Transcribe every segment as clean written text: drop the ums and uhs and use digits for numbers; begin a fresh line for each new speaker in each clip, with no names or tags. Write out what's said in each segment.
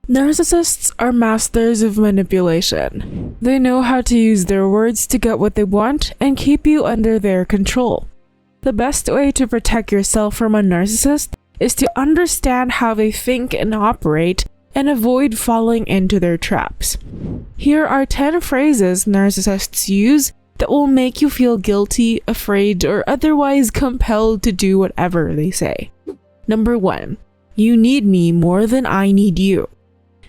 Narcissists are masters of manipulation. They know how to use their words to get what they want and keep you under their control. The best way to protect yourself from a narcissist is to understand how they think and operate and avoid falling into their traps. Here are 10 phrases narcissists use that will make you feel guilty, afraid, or otherwise compelled to do whatever they say. Number 1. You need me more than I need you.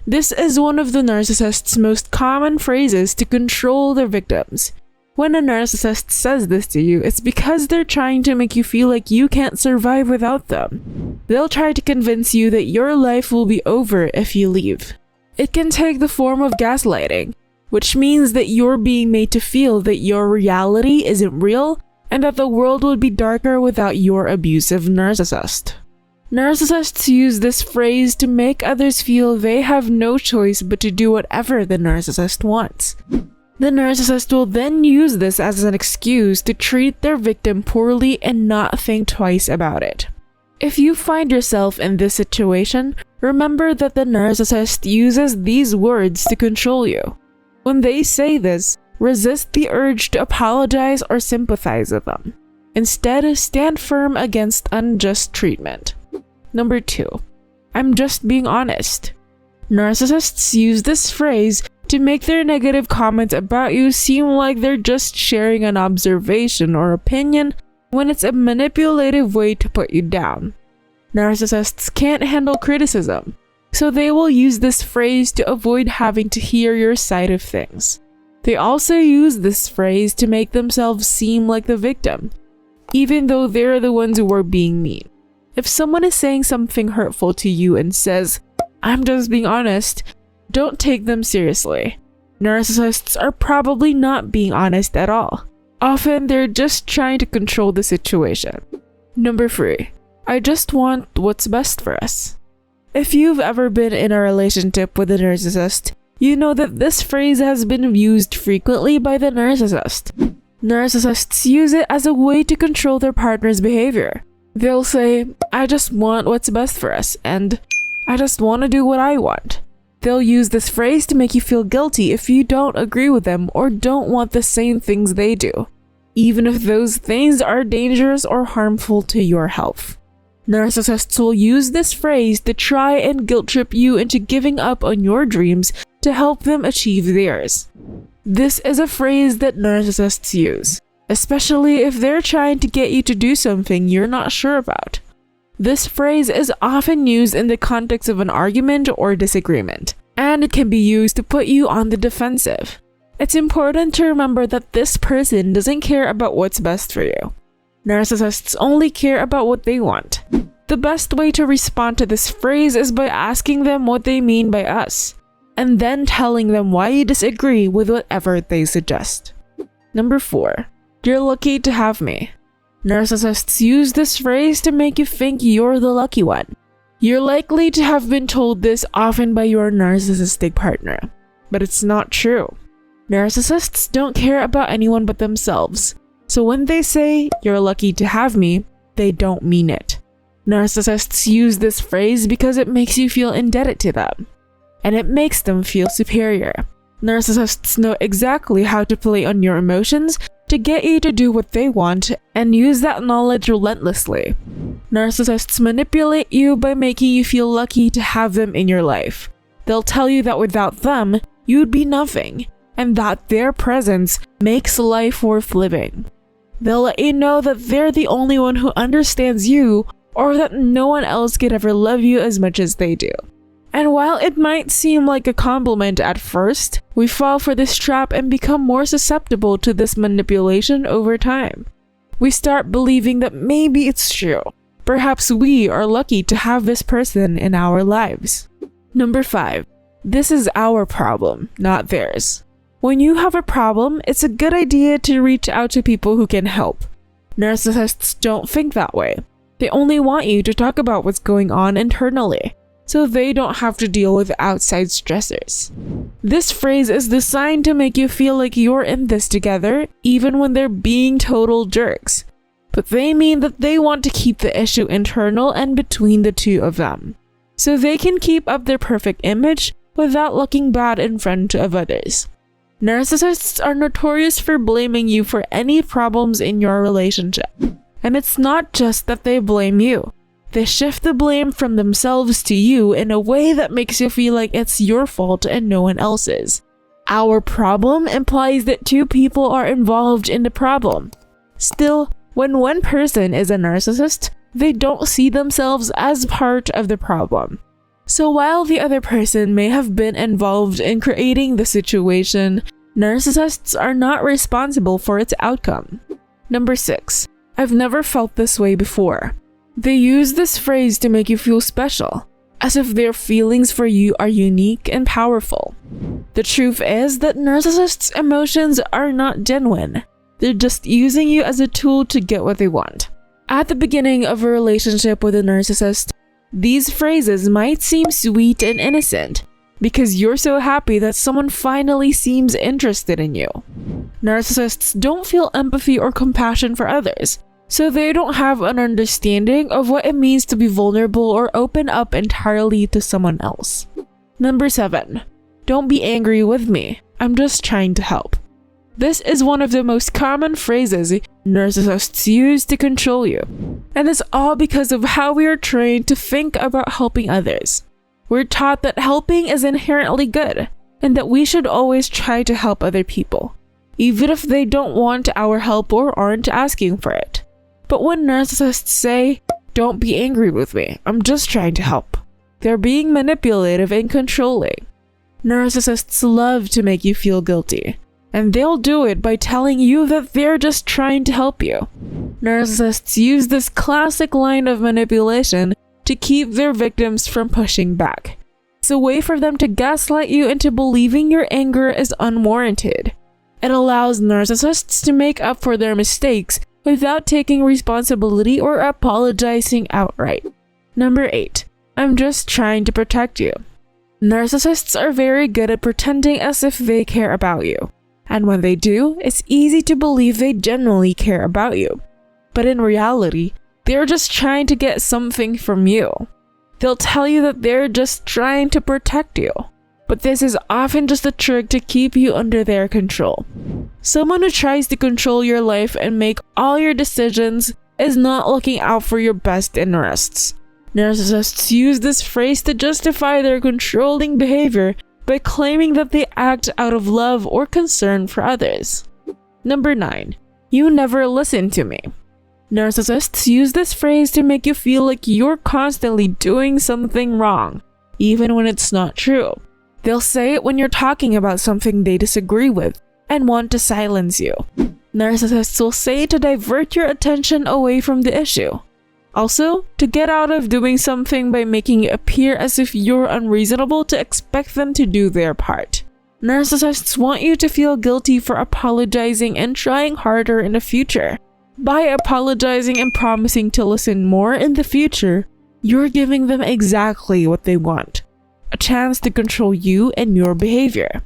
This is one of the narcissist's most common phrases to control their victims. When a narcissist says this to you, it's because they're trying to make you feel like you can't survive without them. They'll try to convince you that your life will be over if you leave. It can take the form of gaslighting, which means that you're being made to feel that your reality isn't real and that the world would be darker without your abusive narcissist. Narcissists use this phrase to make others feel they have no choice but to do whatever the narcissist wants. The narcissist will then use this as an excuse to treat their victim poorly and not think twice about it. If you find yourself in this situation, remember that the narcissist uses these words to control you. When they say this, resist the urge to apologize or sympathize with them. Instead, stand firm against unjust treatment. Number 2. I'm just being honest. Narcissists use this phrase to make their negative comments about you seem like they're just sharing an observation or opinion when it's a manipulative way to put you down. Narcissists can't handle criticism, so they will use this phrase to avoid having to hear your side of things. They also use this phrase to make themselves seem like the victim, even though they're the ones who are being mean. If someone is saying something hurtful to you and says, "I'm just being honest," don't take them seriously. Narcissists are probably not being honest at all. Often, they're just trying to control the situation. Number 3. I just want what's best for us. If you've ever been in a relationship with a narcissist, you know that this phrase has been used frequently by the narcissist. Narcissists use it as a way to control their partner's behavior. They'll say, "I just want what's best for us," and "I just want to do what I want." They'll use this phrase to make you feel guilty if you don't agree with them or don't want the same things they do, even if those things are dangerous or harmful to your health. Narcissists will use this phrase to try and guilt trip you into giving up on your dreams to help them achieve theirs. This is a phrase that narcissists use, especially if they're trying to get you to do something you're not sure about. This phrase is often used in the context of an argument or disagreement, and it can be used to put you on the defensive. It's important to remember that this person doesn't care about what's best for you. Narcissists only care about what they want. The best way to respond to this phrase is by asking them what they mean by us, and then telling them why you disagree with whatever they suggest. Number 4. You're lucky to have me. Narcissists use this phrase to make you think you're the lucky one. You're likely to have been told this often by your narcissistic partner, but it's not true. Narcissists don't care about anyone but themselves, so when they say, "You're lucky to have me," they don't mean it. Narcissists use this phrase because it makes you feel indebted to them, and it makes them feel superior. Narcissists know exactly how to play on your emotions to get you to do what they want and use that knowledge relentlessly. Narcissists manipulate you by making you feel lucky to have them in your life. They'll tell you that without them, you'd be nothing, and that their presence makes life worth living. They'll let you know that they're the only one who understands you, or that no one else could ever love you as much as they do. And while it might seem like a compliment at first, we fall for this trap and become more susceptible to this manipulation over time. We start believing that maybe it's true. Perhaps we are lucky to have this person in our lives. Number 5. This is our problem, not theirs. When you have a problem, it's a good idea to reach out to people who can help. Narcissists don't think that way. They only want you to talk about what's going on internally, so they don't have to deal with outside stressors. This phrase is designed to make you feel like you're in this together, even when they're being total jerks. But they mean that they want to keep the issue internal and between the two of them. so they can keep up their perfect image without looking bad in front of others. Narcissists are notorious for blaming you for any problems in your relationship. And it's not just that they blame you. They shift the blame from themselves to you in a way that makes you feel like it's your fault and no one else's. Our problem implies that two people are involved in the problem. Still, when one person is a narcissist, they don't see themselves as part of the problem. So while the other person may have been involved in creating the situation, narcissists are not responsible for its outcome. Number 6. I've never felt this way before. They use this phrase to make you feel special, as if their feelings for you are unique and powerful. The truth is that narcissists' emotions are not genuine. They're just using you as a tool to get what they want. At the beginning of a relationship with a narcissist, these phrases might seem sweet and innocent because you're so happy that someone finally seems interested in you. Narcissists don't feel empathy or compassion for others, so they don't have an understanding of what it means to be vulnerable or open up entirely to someone else. Number 7. Don't be angry with me. I'm just trying to help. This is one of the most common phrases narcissists use to control you. And it's all because of how we are trained to think about helping others. We're taught that helping is inherently good, and that we should always try to help other people, even if they don't want our help or aren't asking for it. But when narcissists say, "Don't be angry with me, I'm just trying to help," they're being manipulative and controlling. Narcissists love to make you feel guilty, and they'll do it by telling you that they're just trying to help you. Narcissists use this classic line of manipulation to keep their victims from pushing back. It's a way for them to gaslight you into believing your anger is unwarranted. It allows narcissists to make up for their mistakes without taking responsibility or apologizing outright. Number 8. I'm just trying to protect you. Narcissists are very good at pretending as if they care about you. And when they do, it's easy to believe they genuinely care about you. But in reality, they're just trying to get something from you. They'll tell you that they're just trying to protect you. But this is often just a trick to keep you under their control. Someone who tries to control your life and make all your decisions is not looking out for your best interests. Narcissists use this phrase to justify their controlling behavior by claiming that they act out of love or concern for others. Number 9. You never listen to me. Narcissists use this phrase to make you feel like you're constantly doing something wrong, even when it's not true. They'll say it when you're talking about something they disagree with and want to silence you. Narcissists will say it to divert your attention away from the issue. Also, to get out of doing something by making it appear as if you're unreasonable to expect them to do their part. Narcissists want you to feel guilty for apologizing and trying harder in the future. By apologizing and promising to listen more in the future, you're giving them exactly what they want. A chance to control you and your behavior.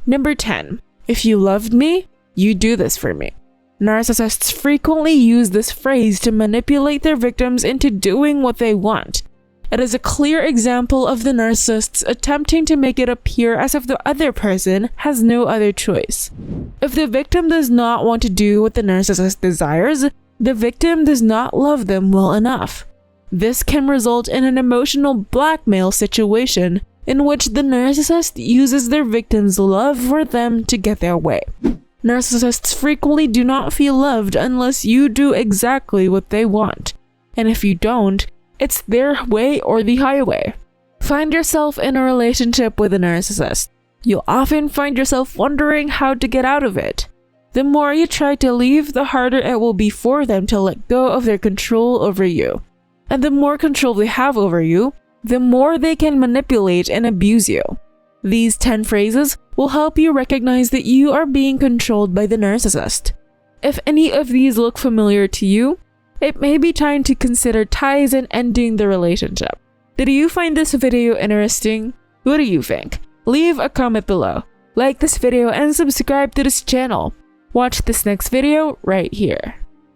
Number 10. If you loved me, you do this for me. Narcissists frequently use this phrase to manipulate their victims into doing what they want. It is a clear example of the narcissists attempting to make it appear as if the other person has no other choice. If the victim does not want to do what the narcissist desires, the victim does not love them well enough. This can result in an emotional blackmail situation in which the narcissist uses their victim's love for them to get their way. Narcissists frequently do not feel loved unless you do exactly what they want. And if you don't, it's their way or the highway. Find yourself in a relationship with a narcissist. You'll often find yourself wondering how to get out of it. The more you try to leave, the harder it will be for them to let go of their control over you. And the more control they have over you, the more they can manipulate and abuse you. These 10 phrases will help you recognize that you are being controlled by the narcissist. If any of these look familiar to you, it may be time to consider ties and ending the relationship. Did you find this video interesting? What do you think? Leave a comment below. Like this video and subscribe to this channel. Watch this next video right here.